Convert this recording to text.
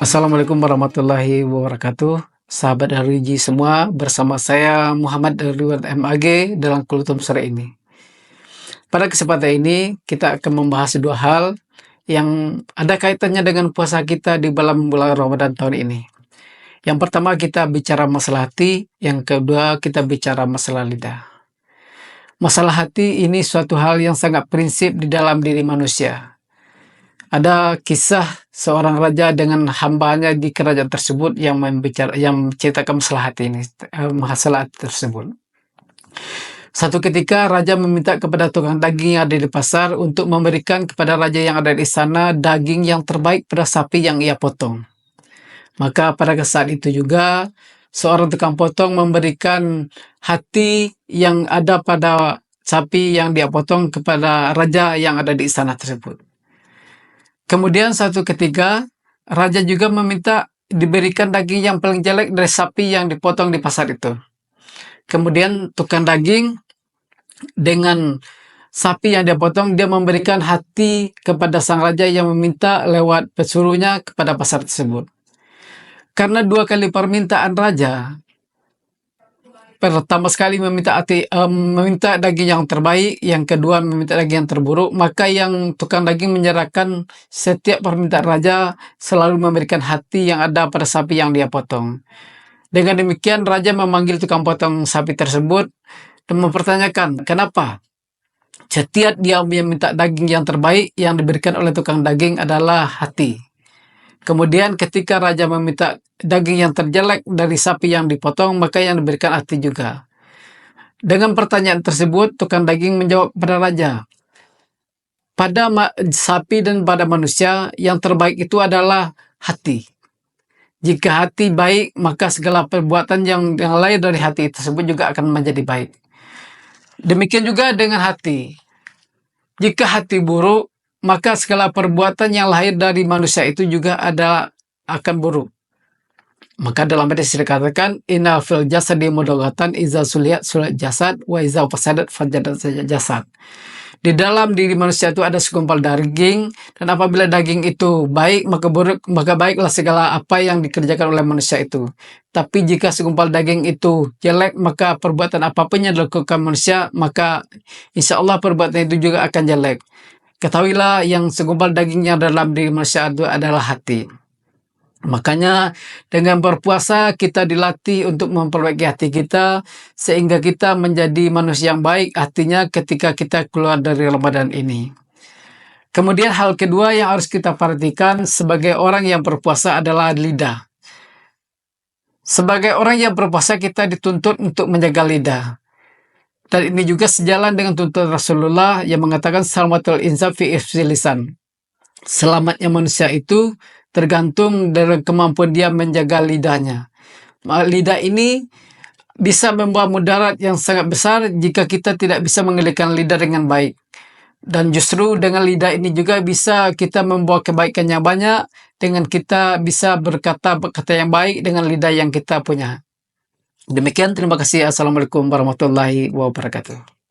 Assalamualaikum warahmatullahi wabarakatuh. Sahabat RWG semua, bersama saya Muhammad Ridwan MAG dalam Kultum sore ini. Pada kesempatan ini, kita akan membahas dua hal yang ada kaitannya dengan puasa kita di bulan Ramadan tahun ini. Yang pertama kita bicara masalah hati, yang kedua kita bicara masalah lidah. Masalah hati ini suatu hal yang sangat prinsip di dalam diri manusia. Ada kisah seorang raja dengan hambanya di kerajaan tersebut yang menceritakan masalah hati ini, masalah hati tersebut. Satu ketika raja meminta kepada tukang daging yang ada di pasar untuk memberikan kepada raja yang ada di istana daging yang terbaik pada sapi yang ia potong. Maka pada saat itu juga seorang tukang potong memberikan hati yang ada pada sapi yang dia potong kepada raja yang ada di istana tersebut. Kemudian satu ketika raja juga meminta diberikan daging yang paling jelek dari sapi yang dipotong di pasar itu. Kemudian tukang daging dengan sapi yang dia potong, dia memberikan hati kepada sang raja yang meminta lewat pesuruhnya kepada pasar tersebut. Karena dua kali permintaan raja, pertama sekali meminta daging yang terbaik, yang kedua meminta daging yang terburuk, maka yang tukang daging menyerahkan setiap permintaan raja selalu memberikan hati yang ada pada sapi yang dia potong. Dengan demikian raja memanggil tukang potong sapi tersebut dan mempertanyakan kenapa setiap dia meminta daging yang terbaik yang diberikan oleh tukang daging adalah hati. Kemudian ketika raja meminta daging yang terjelek dari sapi yang dipotong, maka yang diberikan hati juga. Dengan pertanyaan tersebut, tukang daging menjawab kepada raja, pada sapi dan pada manusia, yang terbaik itu adalah hati. Jika hati baik, maka segala perbuatan yang lahir dari hati tersebut juga akan menjadi baik. Demikian juga dengan hati. Jika hati buruk, maka segala perbuatan yang lahir dari manusia itu juga akan buruk. Maka dalam hadis dikatakan, inna fil jasadi mudghatan iza suliat jasad wa iza fasadat fajadat jasad. Di dalam diri manusia itu ada segumpal daging, dan apabila daging itu baik, maka baiklah segala apa yang dikerjakan oleh manusia itu. Tapi jika segumpal daging itu jelek, maka perbuatan apapun yang dilakukan manusia, maka insya Allah perbuatan itu juga akan jelek. Ketahuilah yang segumpal dagingnya dalam diri manusia itu adalah hati. Makanya dengan berpuasa kita dilatih untuk memperbaiki hati kita sehingga kita menjadi manusia yang baik hatinya ketika kita keluar dari Ramadan ini. Kemudian hal kedua yang harus kita perhatikan sebagai orang yang berpuasa adalah lidah. Sebagai orang yang berpuasa kita dituntut untuk menjaga lidah. Dan ini juga sejalan dengan tuntunan Rasulullah yang mengatakan salamatul insan fi hifdzil lisan. Selamatnya manusia itu tergantung dari kemampuan dia menjaga lidahnya. Lidah ini bisa membawa mudarat yang sangat besar jika kita tidak bisa mengendalikan lidah dengan baik. Dan justru dengan lidah ini juga bisa kita membawa kebaikan yang banyak dengan kita bisa berkata yang baik dengan lidah yang kita punya. Demikian, terima kasih. Assalamualaikum warahmatullahi wabarakatuh.